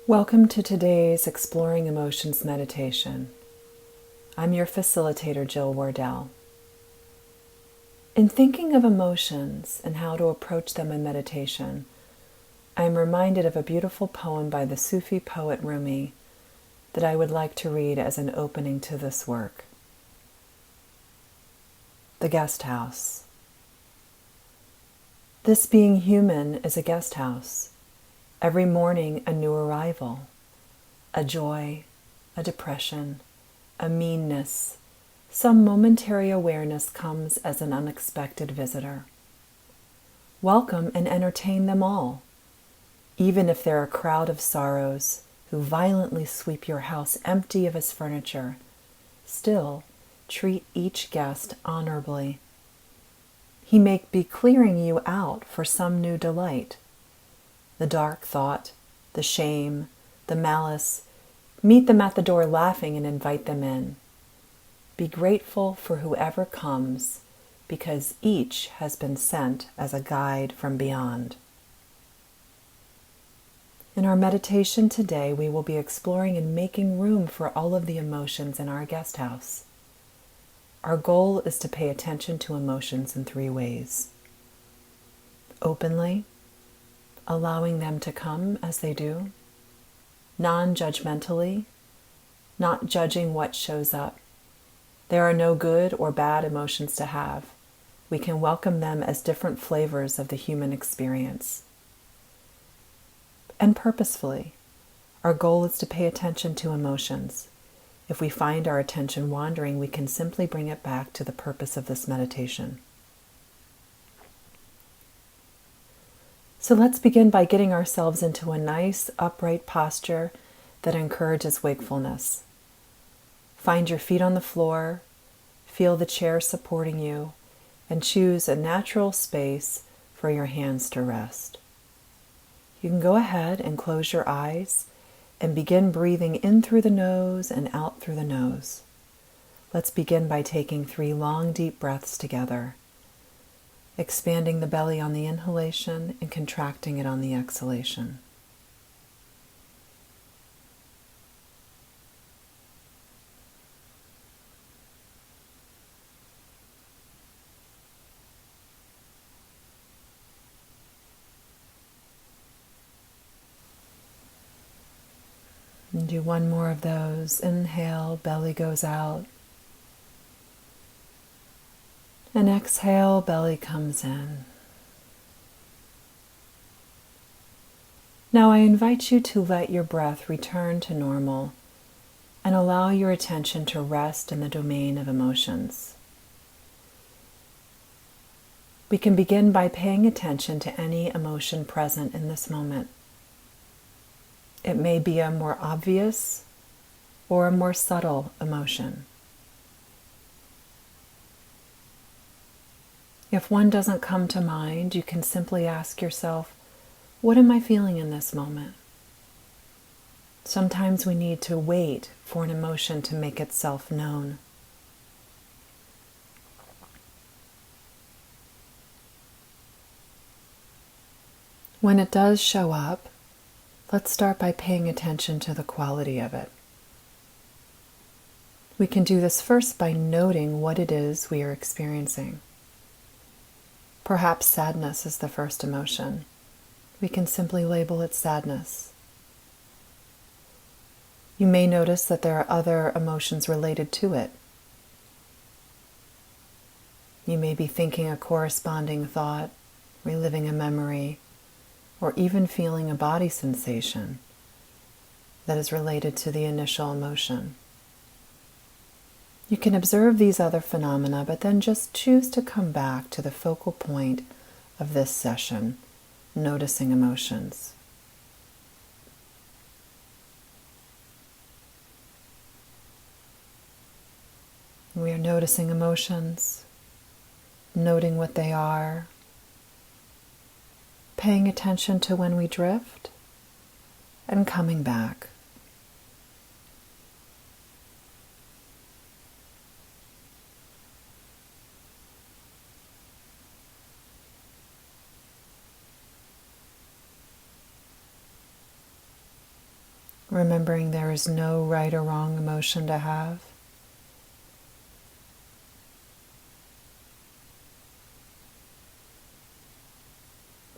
Welcome to today's Exploring Emotions meditation. I'm your facilitator, Jill Wardell. In thinking of emotions and how to approach them in meditation, I am reminded of a beautiful poem by the Sufi poet Rumi that I would like to read as an opening to this work. The Guest House. This being human is a guest house. Every morning a new arrival, a joy, a depression, a meanness, some momentary awareness comes as an unexpected visitor. Welcome and entertain them all, even if they're a crowd of sorrows who violently sweep your house empty of its furniture. Still, treat each guest honorably. He may be clearing you out for some new delight. The dark thought, the shame, the malice, meet them at the door laughing and invite them in. Be grateful for whoever comes, because each has been sent as a guide from beyond. In our meditation today, we will be exploring and making room for all of the emotions in our guest house. Our goal is to pay attention to emotions in 3 ways. Openly, allowing them to come as they do, non-judgmentally, not judging what shows up. There are no good or bad emotions to have. We can welcome them as different flavors of the human experience. And purposefully, our goal is to pay attention to emotions. If we find our attention wandering, we can simply bring it back to the purpose of this meditation. So let's begin by getting ourselves into a nice, upright posture that encourages wakefulness. Find your feet on the floor, feel the chair supporting you, and choose a natural space for your hands to rest. You can go ahead and close your eyes and begin breathing in through the nose and out through the nose. Let's begin by taking 3 long, deep breaths together, expanding the belly on the inhalation and contracting it on the exhalation. And do one more of those. Inhale, belly goes out. And exhale, belly comes in. Now I invite you to let your breath return to normal and allow your attention to rest in the domain of emotions. We can begin by paying attention to any emotion present in this moment. It may be a more obvious or a more subtle emotion. If one doesn't come to mind, you can simply ask yourself, what am I feeling in this moment? Sometimes we need to wait for an emotion to make itself known. When it does show up, let's start by paying attention to the quality of it. We can do this first by noting what it is we are experiencing. Perhaps sadness is the first emotion. We can simply label it sadness. You may notice that there are other emotions related to it. You may be thinking a corresponding thought, reliving a memory, or even feeling a body sensation that is related to the initial emotion. You can observe these other phenomena, but then just choose to come back to the focal point of this session, noticing emotions. We are noticing emotions, noting what they are, paying attention to when we drift, and coming back. remembering there is no right or wrong emotion to have.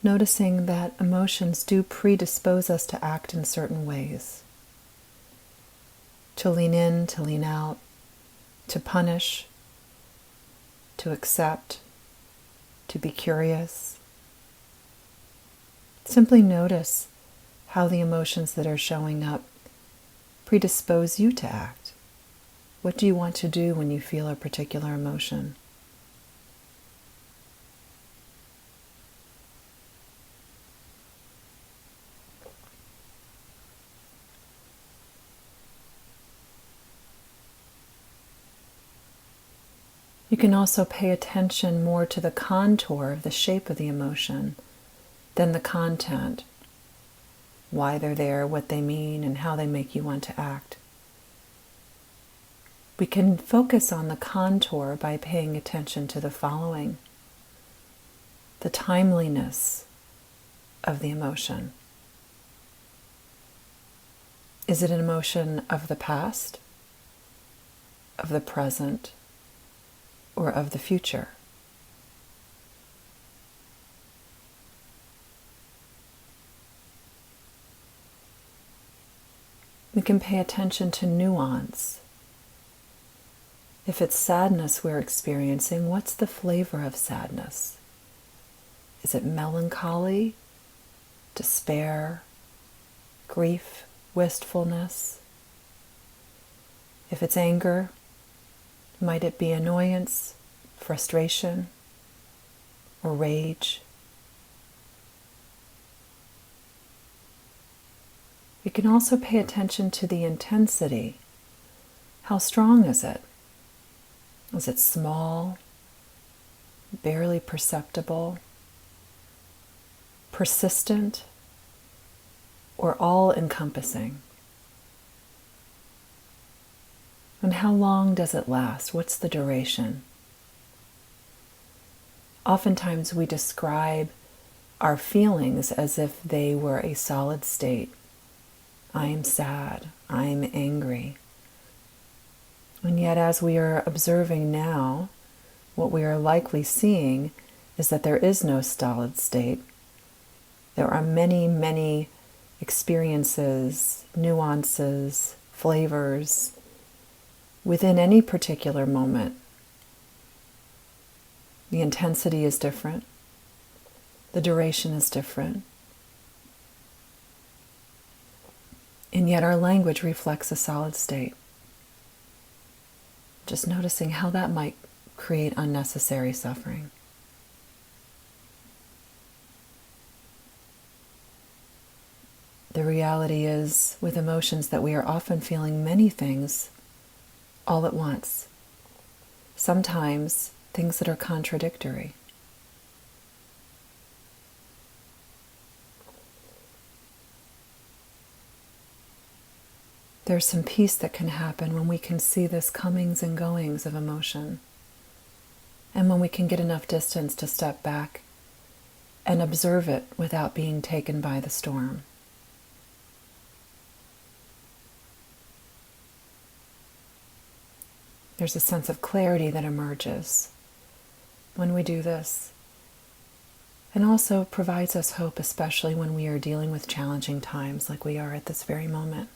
Noticing that emotions do predispose us to act in certain ways. To lean in, to lean out, to punish, to accept, to be curious. Simply notice how the emotions that are showing up predispose you to act. What do you want to do when you feel a particular emotion? You can also pay attention more to the contour of the shape of the emotion than the content, why they're there, what they mean, and how they make you want to act. We can focus on the contour by paying attention to the following: the timeliness of the emotion. Is it an emotion of the past, of the present, or of the future? We can pay attention to nuance. If it's sadness we're experiencing, what's the flavor of sadness? Is it melancholy, despair, grief, wistfulness? If it's anger, might it be annoyance, frustration, or rage? We can also pay attention to the intensity. How strong is it? Is it small, barely perceptible, persistent, or all-encompassing? And how long does it last? What's the duration? Oftentimes we describe our feelings as if they were a solid state. I'm sad, I'm angry. And yet, as we are observing now, what we are likely seeing is that there is no solid state. There are many, many experiences, nuances, flavors within any particular moment. The intensity is different. The duration is different. And yet our language reflects a solid state. Just noticing how that might create unnecessary suffering. The reality is, with emotions, that we are often feeling many things all at once. Sometimes things that are contradictory. There's some peace that can happen when we can see this comings and goings of emotion, and when we can get enough distance to step back and observe it without being taken by the storm. There's a sense of clarity that emerges when we do this, and also provides us hope, especially when we are dealing with challenging times like we are at this very moment.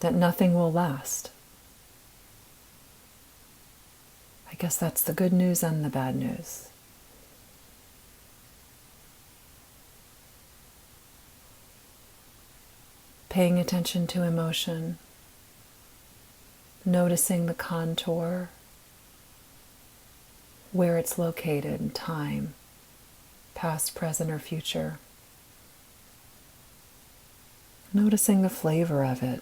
That nothing will last. I guess that's the good news and the bad news. Paying attention to emotion, noticing the contour, where it's located in time, past, present, or future. Noticing the flavor of it.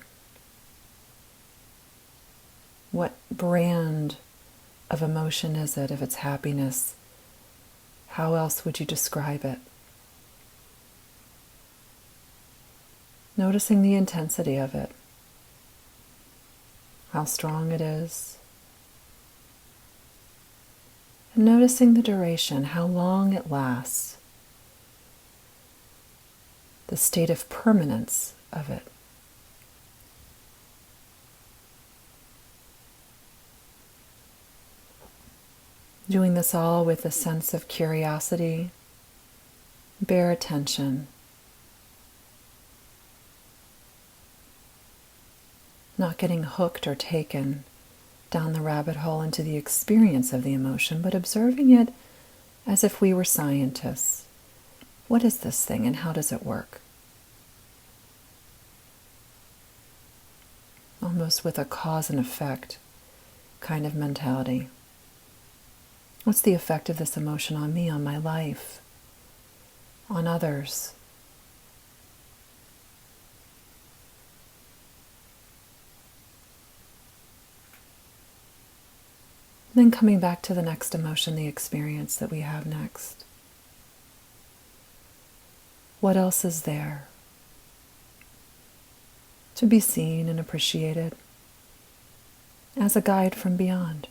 What brand of emotion is it? If it's happiness, how else would you describe it? Noticing the intensity of it, how strong it is. And noticing the duration, how long it lasts. The state of permanence of it. Doing this all with a sense of curiosity, bare attention, not getting hooked or taken down the rabbit hole into the experience of the emotion, but observing it as if we were scientists. What is this thing and how does it work? Almost with a cause and effect kind of mentality. What's the effect of this emotion on me, on my life, on others? Then coming back to the next emotion, the experience that we have next. What else is there to be seen and appreciated as a guide from beyond?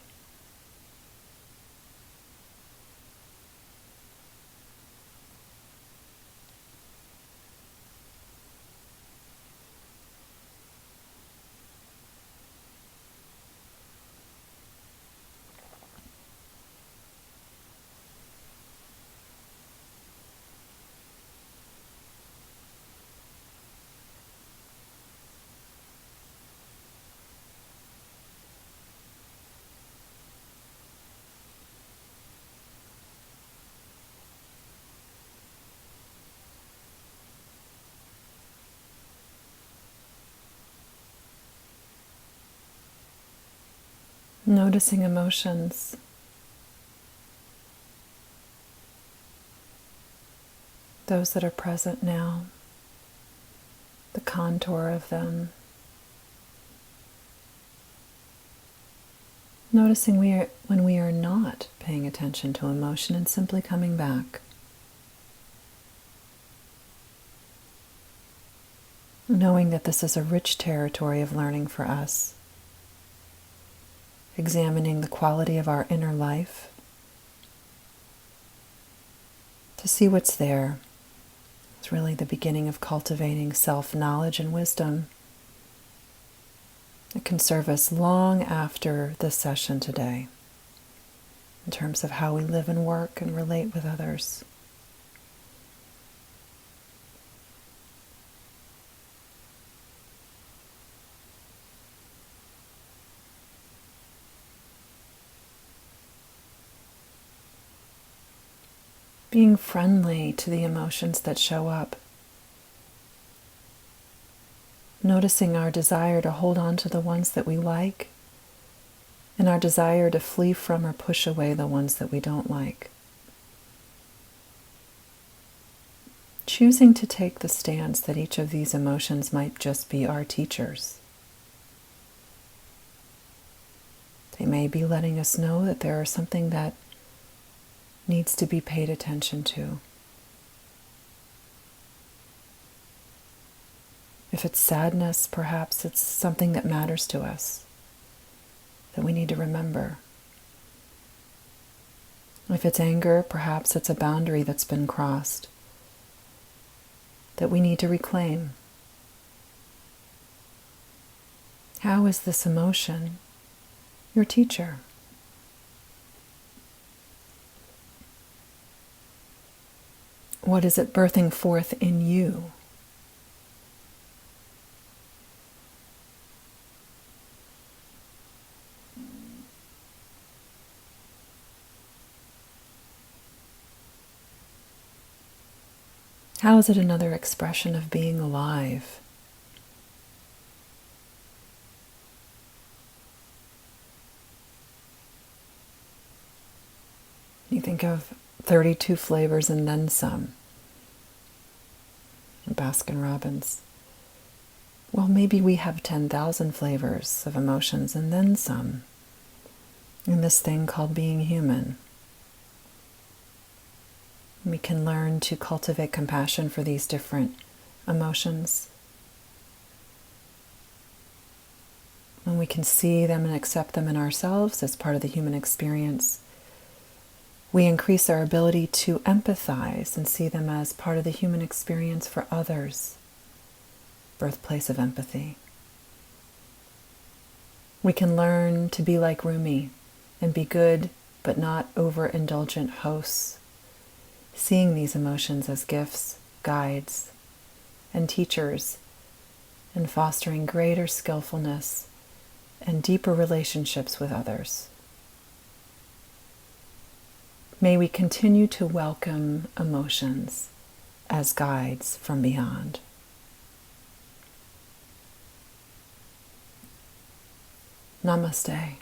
Noticing emotions. Those that are present now, the contour of them. Noticing when we are not paying attention to emotion and simply coming back. Knowing that this is a rich territory of learning for us. Examining the quality of our inner life to see what's there. It's really the beginning of cultivating self-knowledge and wisdom. It can serve us long after this session today in terms of how we live and work and relate with others. Being friendly to the emotions that show up. Noticing our desire to hold on to the ones that we like and our desire to flee from or push away the ones that we don't like. Choosing to take the stance that each of these emotions might just be our teachers. They may be letting us know that there is something that needs to be paid attention to. If it's sadness, perhaps it's something that matters to us, that we need to remember. If it's anger, perhaps it's a boundary that's been crossed, that we need to reclaim. How is this emotion your teacher? What is it birthing forth in you? How is it another expression of being alive? You think of 32 flavors and then some. Baskin Robbins. Well, maybe we have 10,000 flavors of emotions and then some in this thing called being human. We can learn to cultivate compassion for these different emotions. When we can see them and accept them in ourselves as part of the human experience, we increase our ability to empathize and see them as part of the human experience for others. birthplace of empathy. We can learn to be like Rumi and be good but not overindulgent hosts, seeing these emotions as gifts, guides, and teachers, and fostering greater skillfulness and deeper relationships with others. May we continue to welcome emotions as guides from beyond. Namaste.